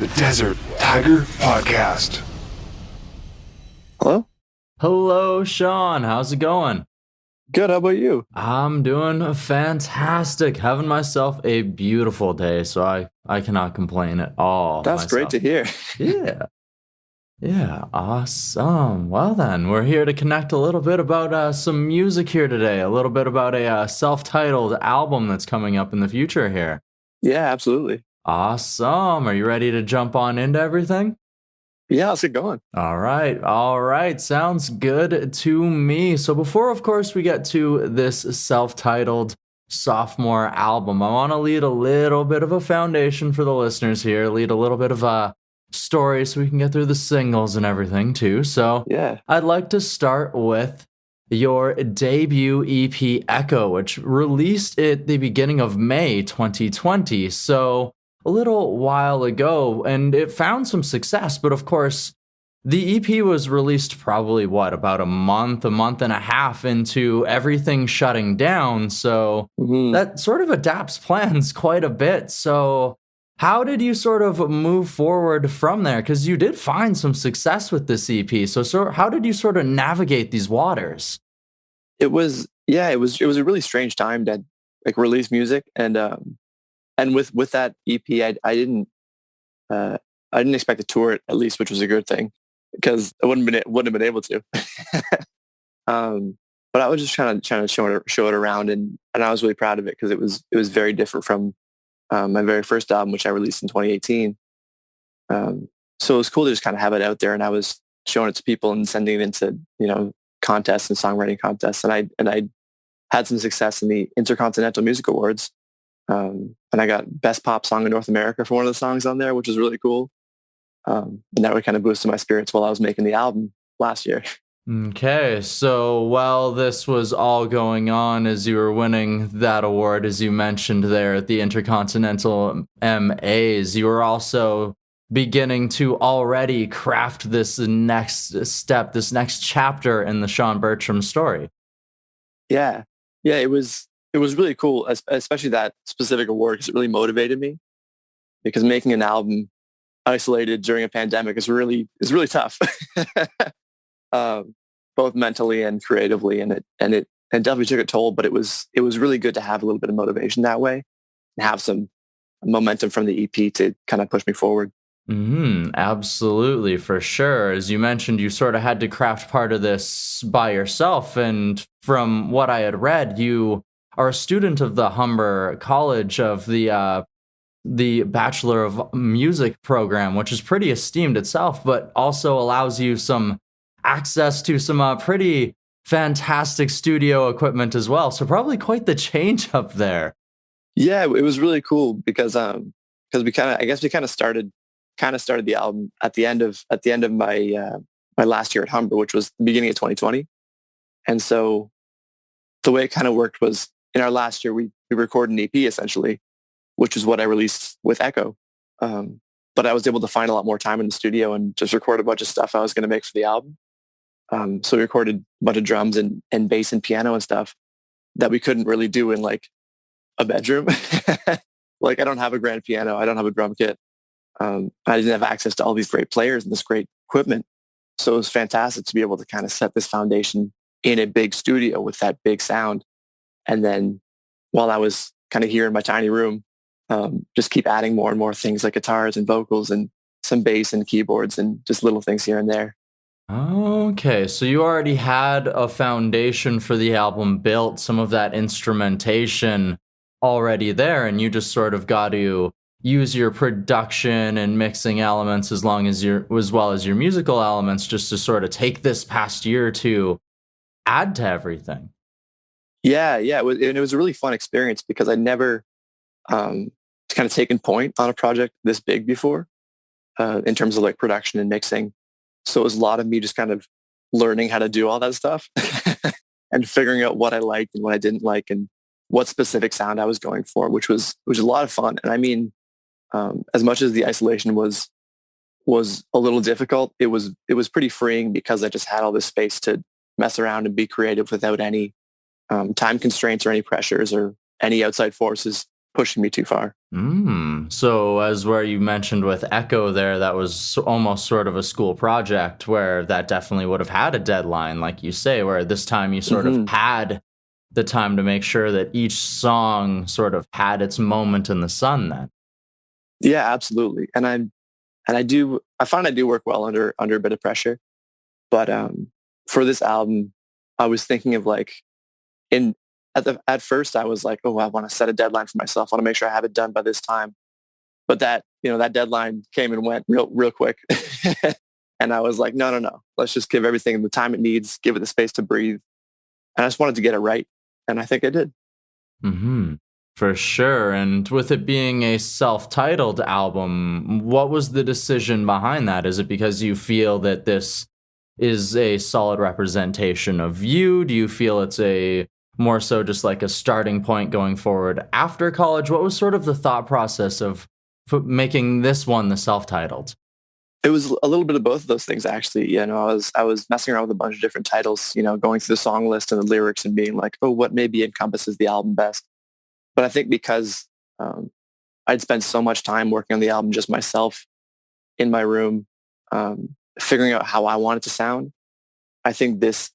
the Desert Tiger Podcast. Hello? Hello, Sean. How's it going? Good, how about you? I'm doing fantastic. Having myself a beautiful day, so I cannot complain at all. That's great to hear. Yeah. Yeah, awesome. Well then, we're here to connect a little bit about some music here today, a little bit about a self-titled album that's coming up in the future here. Yeah, absolutely. Awesome. Are you ready to jump on into everything? Yeah, let's get going. All right. Sounds good to me. So before, of course, we get to this self-titled sophomore album, I want to lead a little bit of a foundation for the listeners here, lead a little bit of a story so we can get through the singles and everything too. So Yeah. I'd like to start with your debut EP, Echo, which released at the beginning of May 2020. So a little while ago, and it found some success, but of course, the EP was released probably about a month and a half into everything shutting down. So that sort of adapts plans quite a bit. So how did you sort of move forward from there? Because you did find some success with this EP. So how did you sort of navigate these waters? It was a really strange time to like release music, and with that EP, I didn't expect to tour it, at least, which was a good thing because I wouldn't have been able to. But I was just trying to show it around, and I was really proud of it because it was very different from my very first album, which I released in 2018. So it was cool to just kind of have it out there, and I was showing it to people and sending it into contests and songwriting contests, and I had some success in the Intercontinental Music Awards. And I got Best Pop Song in North America for one of the songs on there, which was really cool. And that would kind of boosted my spirits while I was making the album last year. Okay, so while this was all going on, as you were winning that award, as you mentioned there at the Intercontinental MAs, you were also beginning to already craft this next step, this next chapter in the Sean Bertram story. Yeah, it was really cool, especially that specific award, because it really motivated me. Because making an album isolated during a pandemic is really tough, both mentally and creatively, and it definitely took a toll. But it was really good to have a little bit of motivation that way, and have some momentum from the EP to kind of push me forward. Absolutely, for sure. As you mentioned, you sort of had to craft part of this by yourself, and from what I had read, you are a student of the Humber College of the Bachelor of Music program, which is pretty esteemed itself, but also allows you some access to some pretty fantastic studio equipment as well. So probably quite the change up there. Yeah, it was really cool because we kind of started the album at the end of my my last year at Humber, which was the beginning of 2020, and so the way it kind of worked was, in our last year, we recorded an EP essentially, which is what I released with Echo. But I was able to find a lot more time in the studio and just record a bunch of stuff I was going to make for the album. So we recorded a bunch of drums and bass and piano and stuff that we couldn't really do in like a bedroom. Like, I don't have a grand piano. I don't have a drum kit. I didn't have access to all these great players and this great equipment. So it was fantastic to be able to kind of set this foundation in a big studio with that big sound. And then while I was kind of here in my tiny room, just keep adding more and more things like guitars and vocals and some bass and keyboards and just little things here and there. Okay, so you already had a foundation for the album built, some of that instrumentation already there, and you just sort of got to use your production and mixing elements as well as your musical elements, just to sort of take this past year to add to everything. Yeah, it was a really fun experience because I'd never kind of taken point on a project this big before in terms of like production and mixing. So it was a lot of me just kind of learning how to do all that stuff and figuring out what I liked and what I didn't like and what specific sound I was going for, which was a lot of fun. And I mean, as much as the isolation was a little difficult, it was pretty freeing because I just had all this space to mess around and be creative without any time constraints or any pressures or any outside forces pushing me too far. So as where you mentioned with Echo there, that was almost sort of a school project where that definitely would have had a deadline, like you say, where this time you sort of had the time to make sure that each song sort of had its moment in the sun then. Yeah, absolutely. And I find I do work well under a bit of pressure. But for this album, I was thinking of like at first I was like, oh, I want to set a deadline for myself. I want to make sure I have it done by this time. But that deadline came and went real quick. And I was like, no. Let's just give everything the time it needs, give it the space to breathe. And I just wanted to get it right. And I think I did. For sure. And with it being a self-titled album, what was the decision behind that? Is it because you feel that this is a solid representation of you? Do you feel it's a more so just like a starting point going forward after college? What was sort of the thought process of making this one the self-titled? It was a little bit of both of those things, actually. You know, I was messing around with a bunch of different titles, you know, going through the song list and the lyrics and being like, oh, what maybe encompasses the album best? But I think because I'd spent so much time working on the album just myself in my room, figuring out how I want it to sound, I think this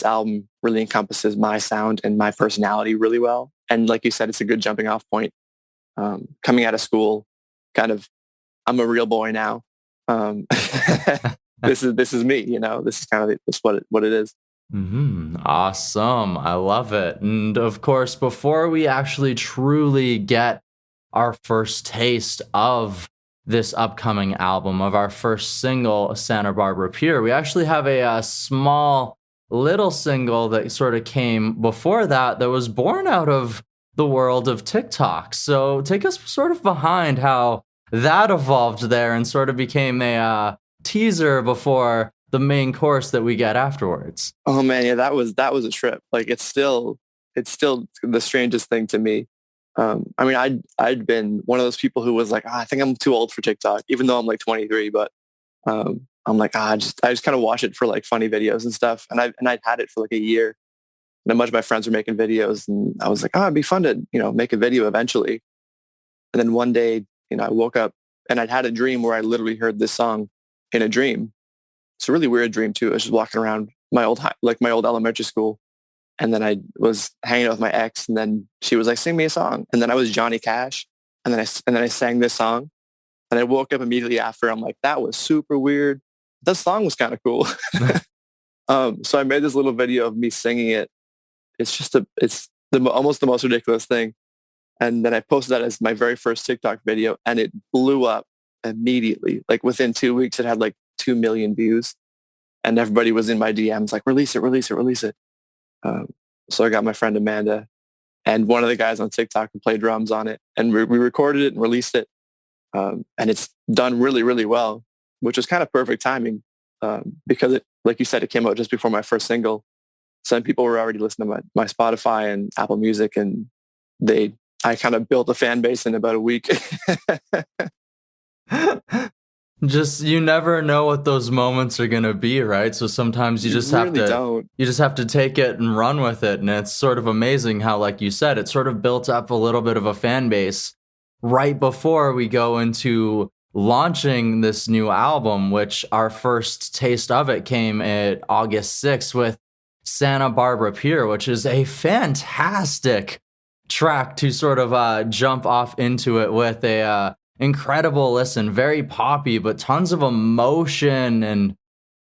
album really encompasses my sound and my personality really well. And like you said, it's a good jumping off point. Coming out of school, kind of, I'm a real boy now. This is me, you know. This is kind of what it is. Awesome. I love it. And of course, before we actually truly get our first taste of this upcoming album, of our first single, Santa Barbara Pier, we actually have a small little single that sort of came before that was born out of the world of TikTok. So take us sort of behind how that evolved there and sort of became a teaser before the main course that we get afterwards. Oh man, yeah, that was a trip. Like it's still the strangest thing to me. I mean, I'd been one of those people who was like, I think I'm too old for TikTok, even though I'm like 23. But I'm like, I just kind of watch it for like funny videos and stuff. And I'd had it for like a year. And a bunch of my friends were making videos, and I was like, it'd be fun to make a video eventually. And then one day, I woke up and I'd had a dream where I literally heard this song in a dream. It's a really weird dream too. I was just walking around my old elementary school, and then I was hanging out with my ex, and then she was like, "Sing me a song," and then I was Johnny Cash, and then I sang this song, and I woke up immediately after. I'm like, that was super weird. That song was kind of cool. So I made this little video of me singing it. It's almost the most ridiculous thing. And then I posted that as my very first TikTok video, and it blew up immediately. Like within 2 weeks, it had like 2 million views, and everybody was in my DMs like, release it, release it, release it. So I got my friend Amanda and one of the guys on TikTok who played drums on it, and we recorded it and released it. And it's done really, really well, which was kind of perfect timing because it, like you said, it came out just before my first single. Some people were already listening to my Spotify and Apple Music, and I kind of built a fan base in about a week. Just, you never know what those moments are going to be, right? So sometimes you just have to take it and run with it. And it's sort of amazing how, like you said, it sort of built up a little bit of a fan base right before we go into launching this new album, which our first taste of it came at August 6th with Santa Barbara Pier, which is a fantastic track to sort of jump off into it with a incredible listen, very poppy, but tons of emotion, and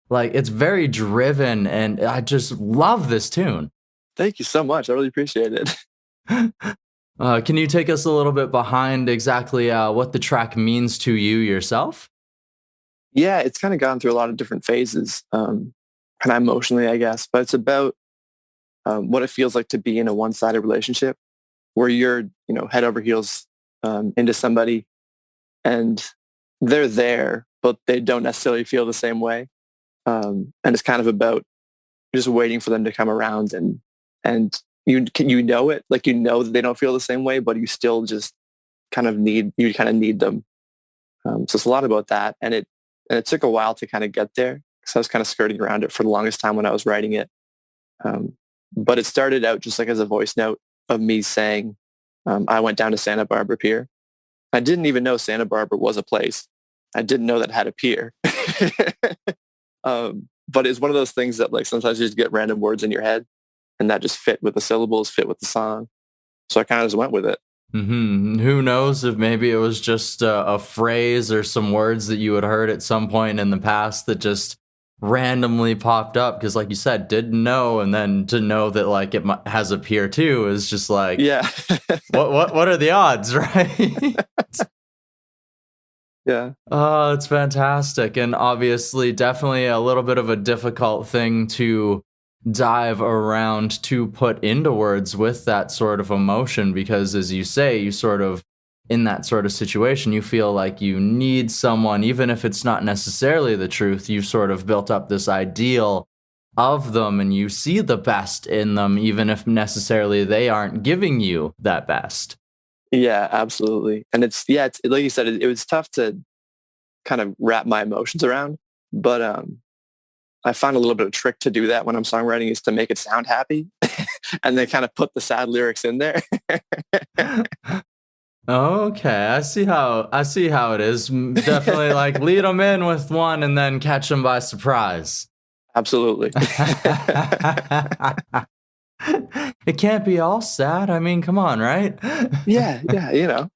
like it's very driven, and I just love this tune. Thank you so much. I really appreciate it. Can you take us a little bit behind exactly what the track means to you yourself? Yeah, it's kind of gone through a lot of different phases, kind of emotionally, I guess, but it's about what it feels like to be in a one-sided relationship where you're, head over heels into somebody, and they're there, but they don't necessarily feel the same way. And it's kind of about just waiting for them to come around, and you know it, like that they don't feel the same way, but you still just kind of need them. So it's a lot about that, and it took a while to kind of get there because I was kind of skirting around it for the longest time when I was writing it. But it started out just like as a voice note of me saying, I went down to Santa Barbara Pier. I didn't even know Santa Barbara was a place. I didn't know that it had a pier. But it's one of those things that like sometimes you just get random words in your head and that just fit with the syllables, fit with the song. So I kind of just went with it. Who knows if maybe it was just a phrase or some words that you had heard at some point in the past that just randomly popped up because, like you said, didn't know, and then to know that like has a peer too is just like, yeah. what are the odds, right? Yeah. Oh, it's fantastic, and obviously, definitely a little bit of a difficult thing to dive around to put into words with that sort of emotion because, as you say, you sort of in that sort of situation, you feel like you need someone, even if it's not necessarily the truth. You've sort of built up this ideal of them and you see the best in them, even if necessarily they aren't giving you that best. Yeah, absolutely. And it's like you said, it was tough to kind of wrap my emotions around, but I found a little bit of trick to do that when I'm songwriting is to make it sound happy and then kind of put the sad lyrics in there. Okay, I see how it is. Definitely like lead them in with one and then catch them by surprise. Absolutely. It can't be all sad. I mean, come on, right? Yeah, you know.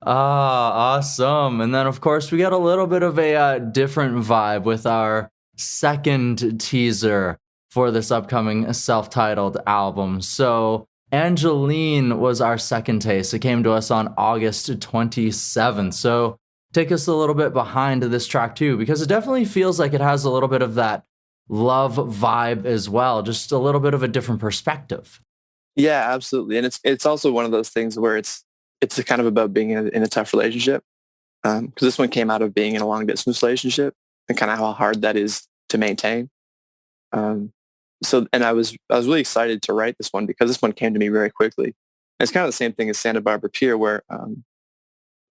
Awesome. And then, of course, we got a little bit of a different vibe with our second teaser for this upcoming self-titled album. So Angeline was our second taste. It came to us on August 27th. So take us a little bit behind this track too, because it definitely feels like it has a little bit of that love vibe as well, just a little bit of a different perspective. Yeah, absolutely. And it's also one of those things where it's kind of about being in a tough relationship. Because this one came out of being in a long distance relationship and kind of how hard that is to maintain. And I was really excited to write this one because this one came to me very quickly. And it's kind of the same thing as Santa Barbara Pier, where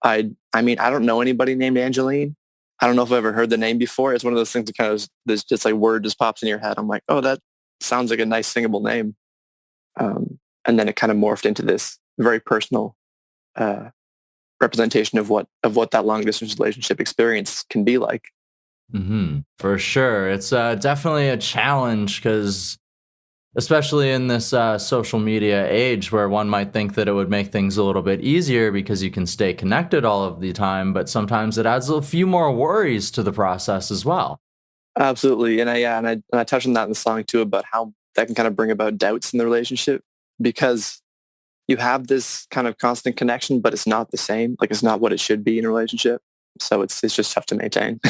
I mean, I don't know anybody named Angeline. I don't know if I've ever heard the name before. It's one of those things that kind of there's just like word just pops in your head. I'm like, oh, that sounds like a nice singable name. And then it kind of morphed into this very personal representation of what that long distance relationship experience can be like. For sure. It's definitely a challenge because especially in this social media age where one might think that it would make things a little bit easier because you can stay connected all of the time, but sometimes it adds a few more worries to the process as well. Absolutely. And I touched on that in the song too, about how that can kind of bring about doubts in the relationship because you have this kind of constant connection, but it's not the same. Like it's not what it should be in a relationship. So it's just tough to maintain.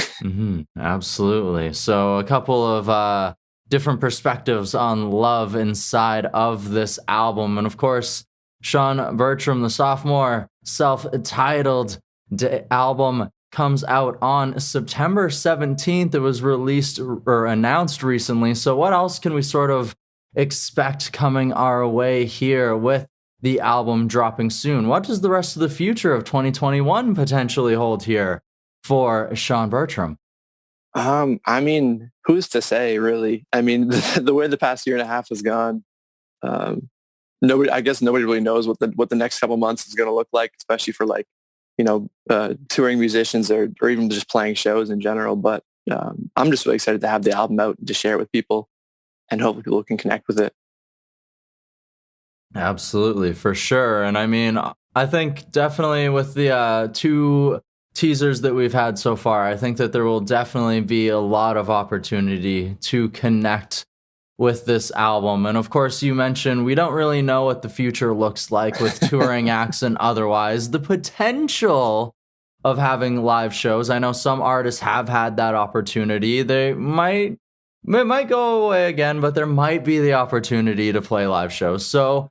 Absolutely. So a couple of different perspectives on love inside of this album. And of course, Sean Bertram, the sophomore, self-titled album comes out on September 17th. It was released or announced recently. So what else can we sort of expect coming our way here with the album dropping soon? What does the rest of the future of 2021 potentially hold here for Sean Bertram? I mean, who's to say, really? I mean, the way the past year and a half has gone, nobody really knows what the next couple months is going to look like, especially for like, touring musicians or even just playing shows in general. But I'm just really excited to have the album out and to share it with people, and hopefully people can connect with it. Absolutely, for sure. And I mean, I think definitely with the two teasers that we've had so far, I think that there will definitely be a lot of opportunity to connect with this album. And of course, you mentioned we don't really know what the future looks like with touring acts and otherwise. The potential of having live shows, I know some artists have had that opportunity. It might go away again, but there might be the opportunity to play live shows. So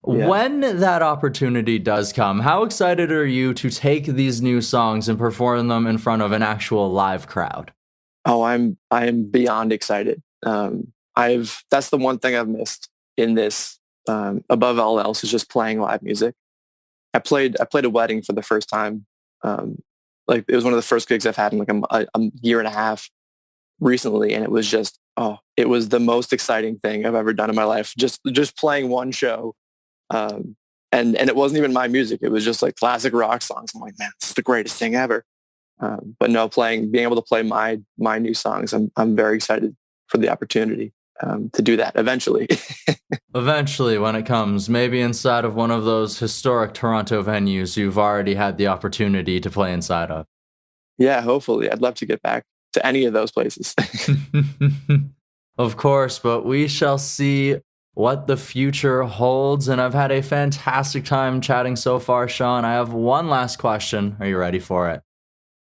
when that opportunity does come, how excited are you to take these new songs and perform them in front of an actual live crowd? Oh, I am beyond excited. That's the one thing I've missed in this, above all else, is just playing live music. I played a wedding for the first time. Like it was one of the first gigs I've had in like a year and a half recently, and it was just it was the most exciting thing I've ever done in my life. Just playing one show. And it wasn't even my music. It was just like classic rock songs. I'm like, man, this is the greatest thing ever. But no, being able to play my new songs, I'm very excited for the opportunity to do that eventually. Eventually, when it comes, maybe inside of one of those historic Toronto venues you've already had the opportunity to play inside of. Yeah, hopefully. I'd love to get back to any of those places. Of course, but we shall see what the future holds. And I've had a fantastic time chatting so far, Sean. I have one last question. Are you ready for it?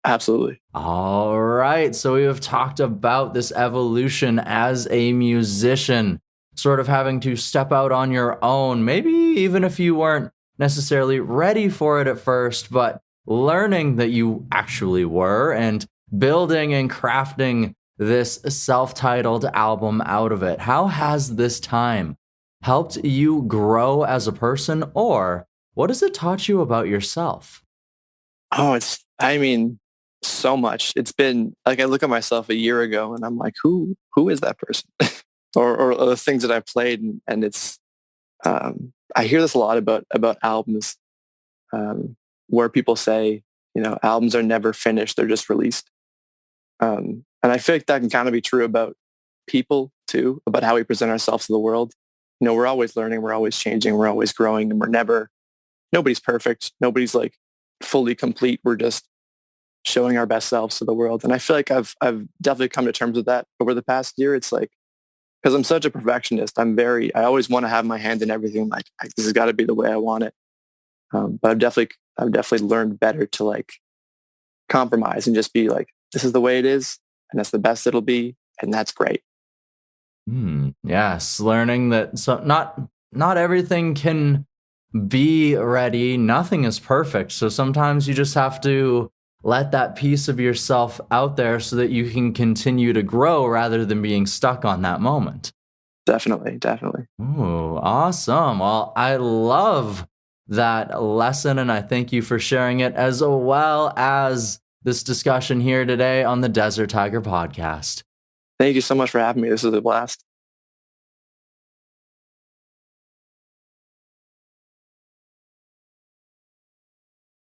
Absolutely. All right. So we have talked about this evolution as a musician, sort of having to step out on your own, maybe even if you weren't necessarily ready for it at first, but learning that you actually were and building and crafting this self-titled album out of it. How has this time helped you grow as a person, or what has it taught you about yourself? So much. It's been like, I look at myself a year ago and I'm like, who is that person? or the things that I've played. And it's, I hear this a lot about albums, where people say, albums are never finished. They're just released. And I feel like that can kind of be true about people too, about how we present ourselves to the world. We're always learning, we're always changing, we're always growing, and nobody's perfect. Nobody's like fully complete. We're just showing our best selves to the world. And I feel like I've definitely come to terms with that over the past year. It's like, because I'm such a perfectionist, I always want to have my hand in everything. Like, this has got to be the way I want it. But I've definitely learned better to like compromise and just be like, this is the way it is, and that's the best it'll be, and that's great. Yes, learning that not everything can be ready. Nothing is perfect. So sometimes you just have to let that piece of yourself out there so that you can continue to grow rather than being stuck on that moment. Definitely. Ooh, awesome. Well, I love that lesson, and I thank you for sharing it, as well as this discussion here today on the Desert Tiger podcast. Thank you so much for having me. This was a blast.